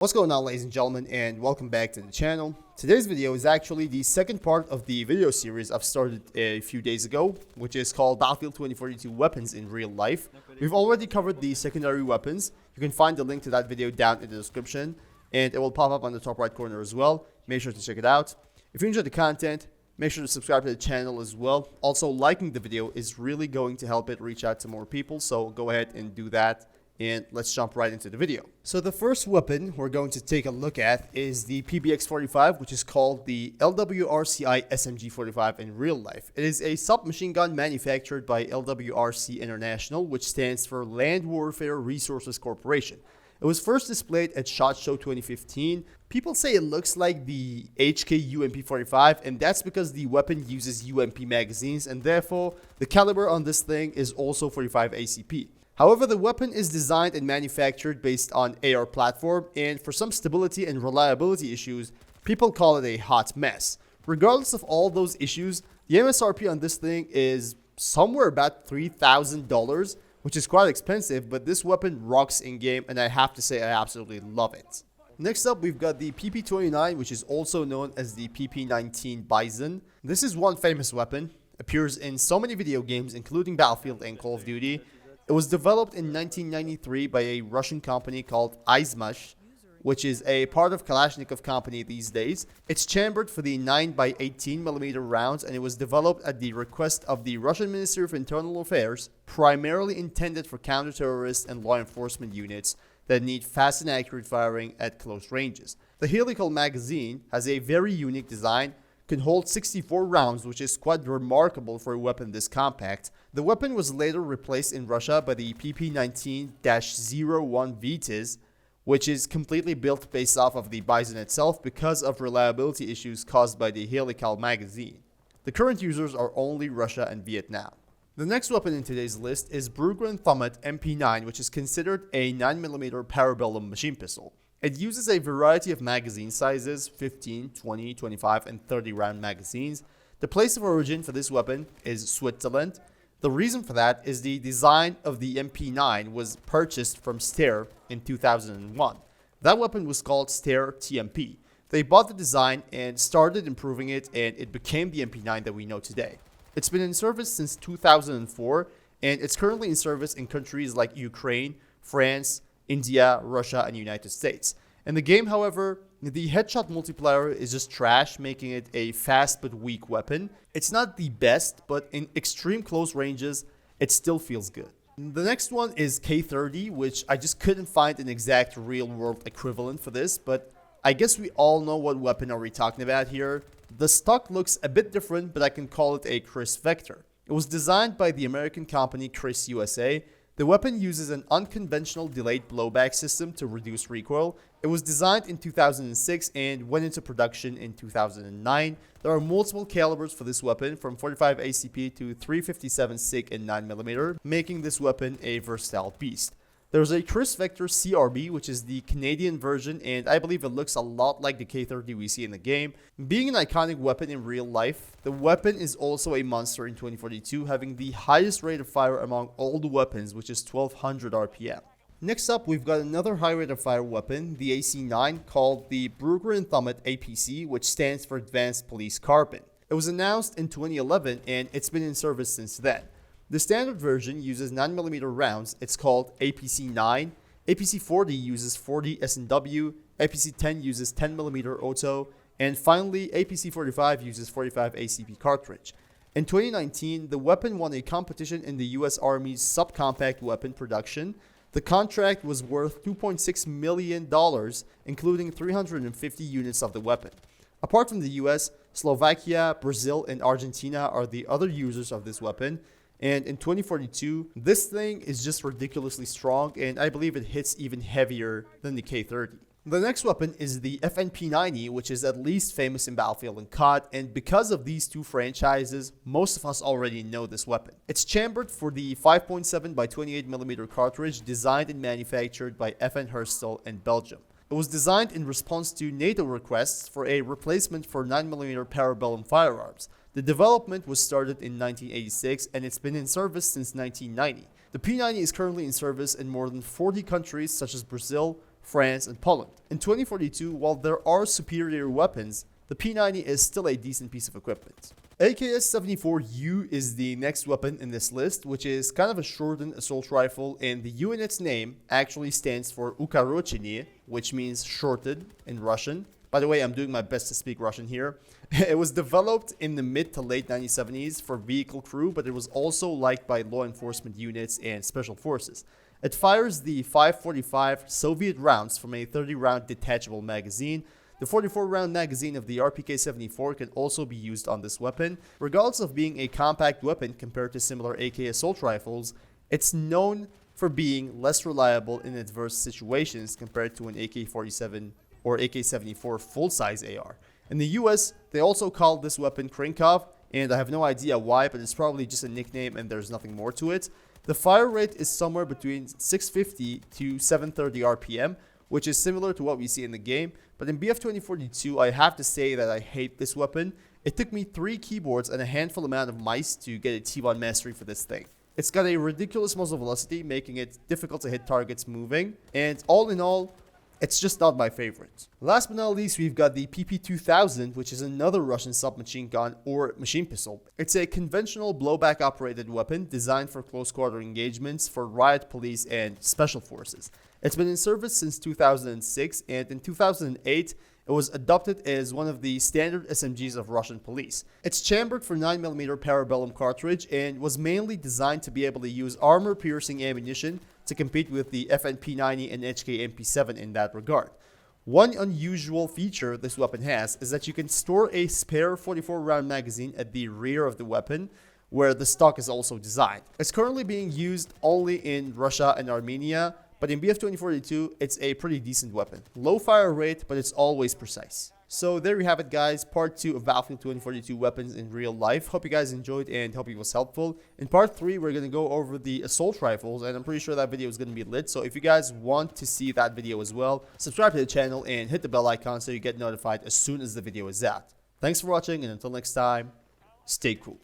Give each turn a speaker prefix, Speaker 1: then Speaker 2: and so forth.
Speaker 1: What's going on, ladies and gentlemen, and welcome back to the channel. Today's video is actually the second part of the video series I've started a few days ago, which is called Battlefield 2042 Weapons in Real Life. We've already covered the secondary weapons. You can find the link to that video down in the description, and it will pop up on the top right corner as well. Make sure to check it out. If you enjoyed the content, make sure to subscribe to the channel as well. Also, liking the video is really going to help it reach out to more people, so go ahead and do that. And let's jump right into the video. So the first weapon we're going to take a look at is the PBX-45, which is called the LWRCI SMG-45 in real life. It is a submachine gun manufactured by LWRCI International, which stands for Land Warfare Resources Corporation. It was first displayed at SHOT Show 2015. People say it looks like the HK UMP-45, and that's because the weapon uses UMP magazines, and therefore the caliber on this thing is also 45 ACP. However, the weapon is designed and manufactured based on AR platform, and for some stability and reliability issues, people call it a hot mess. Regardless of all those issues, the MSRP on this thing is somewhere about $3,000, which is quite expensive, but this weapon rocks in game, and I have to say I absolutely love it. Next up, we've got the PP-29, which is also known as the PP-19 Bizon. This is one famous weapon, appears in so many video games including Battlefield and Call of Duty. It was developed in 1993 by a Russian company called IRL, which is a part of Kalashnikov company these days. It's chambered for the 9x18mm rounds, and it was developed at the request of the Russian Ministry of Internal Affairs, primarily intended for counter-terrorist and law enforcement units that need fast and accurate firing at close ranges. The helical magazine has a very unique design, can hold 64 rounds, which is quite remarkable for a weapon this compact. The weapon was later replaced in Russia by the PP-19-01 Vitis, which is completely built based off of the Bizon itself because of reliability issues caused by the helical magazine. The current users are only Russia and Vietnam. The next weapon in today's list is Brugger & Thummet MP9, which is considered a 9mm parabellum machine pistol. It uses a variety of magazine sizes, 15, 20, 25, and 30 round magazines. The place of origin for this weapon is Switzerland. The reason for that is the design of the MP9 was purchased from Steyr in 2001. That weapon was called Steyr TMP. They bought the design and started improving it, and it became the MP9 that we know today. It's been in service since 2004, and it's currently in service in countries like Ukraine, France, India, Russia, and United States. In the game, however, the headshot multiplier is just trash, making it a fast but weak weapon. It's not the best, but in extreme close ranges, it still feels good. The next one is K30, which I just couldn't find an exact real-world equivalent for this, but I guess we all know what weapon are we talking about here. The stock looks a bit different, but I can call it a KRISS Vector. It was designed by the American company KRISS USA. The weapon uses an unconventional delayed blowback system to reduce recoil. It was designed in 2006 and went into production in 2009. There are multiple calibers for this weapon, from 45 ACP to 357 SIG and 9mm, making this weapon a versatile beast. There's a KRISS Vector CRB, which is the Canadian version, and I believe it looks a lot like the K30 we see in the game. Being an iconic weapon in real life, the weapon is also a monster in 2042, having the highest rate of fire among all the weapons, which is 1200 RPM. Next up, we've got another high rate of fire weapon, the AC-9, called the Brugger & Thummet APC, which stands for Advanced Police Carbine. It was announced in 2011, and it's been in service since then. The standard version uses 9mm rounds. It's called APC-9. APC-40 uses 40 S&W. APC-10 uses 10mm auto. And finally, APC-45 uses 45 ACP cartridge. In 2019, the weapon won a competition in the US Army's subcompact weapon production. The contract was worth $2.6 million, including 350 units of the weapon. Apart from the US, Slovakia, Brazil, and Argentina are the other users of this weapon. And in 2042, this thing is just ridiculously strong, and I believe it hits even heavier than the K30. The next weapon is the FNP90, which is at least famous in Battlefield and COD, and because of these two franchises, most of us already know this weapon. It's chambered for the 5.7 by 28mm cartridge designed and manufactured by FN Herstal in Belgium. It was designed in response to NATO requests for a replacement for 9mm parabellum firearms. The development was started in 1986, and it's been in service since 1990. The P90 is currently in service in more than 40 countries such as Brazil, France, and Poland. In 2042, while there are superior weapons, the P90 is still a decent piece of equipment. AKS-74U is the next weapon in this list, which is kind of a shortened assault rifle, and the U in its name actually stands for Ukorochenie, which means shorted in Russian. By the way, I'm doing my best to speak Russian here. It was developed in the mid to late 1970s for vehicle crew, but it was also liked by law enforcement units and special forces. It fires the 545 Soviet rounds from a 30-round detachable magazine. The 44-round magazine of the RPK-74 can also be used on this weapon. Regardless of being a compact weapon compared to similar AK assault rifles, it's known for being less reliable in adverse situations compared to an AK-47 or AK-74 full-size AR. In the US, they also call this weapon Krinkov, and I have no idea why, but it's probably just a nickname and there's nothing more to it. The fire rate is somewhere between 650 to 730 RPM, which is similar to what we see in the game, but in BF 2042, I have to say that I hate this weapon. It took me 3 keyboards and a handful amount of mice to get a T1 mastery for this thing. It's got a ridiculous muzzle velocity, making it difficult to hit targets moving, and all in all, it's just not my favorite. Last but not least, we've got the PP-2000, which is another Russian submachine gun or machine pistol. It's a conventional blowback operated weapon designed for close quarter engagements for riot police and special forces. It's been in service since 2006, and in 2008, it was adopted as one of the standard SMGs of Russian police. It's chambered for 9mm parabellum cartridge and was mainly designed to be able to use armor-piercing ammunition to compete with the FNP90 and HK-MP7 in that regard. One unusual feature this weapon has is that you can store a spare 44-round magazine at the rear of the weapon, where the stock is also designed. It's currently being used only in Russia and Armenia, but in BF 2042, it's a pretty decent weapon. Low fire rate, but it's always precise. So there you have it, guys. Part 2 of Battlefield 2042 weapons in real life. Hope you guys enjoyed and hope it was helpful. In part 3, we're going to go over the assault rifles, and I'm pretty sure that video is going to be lit. So if you guys want to see that video as well, subscribe to the channel and hit the bell icon so you get notified as soon as the video is out. Thanks for watching, and until next time, stay cool.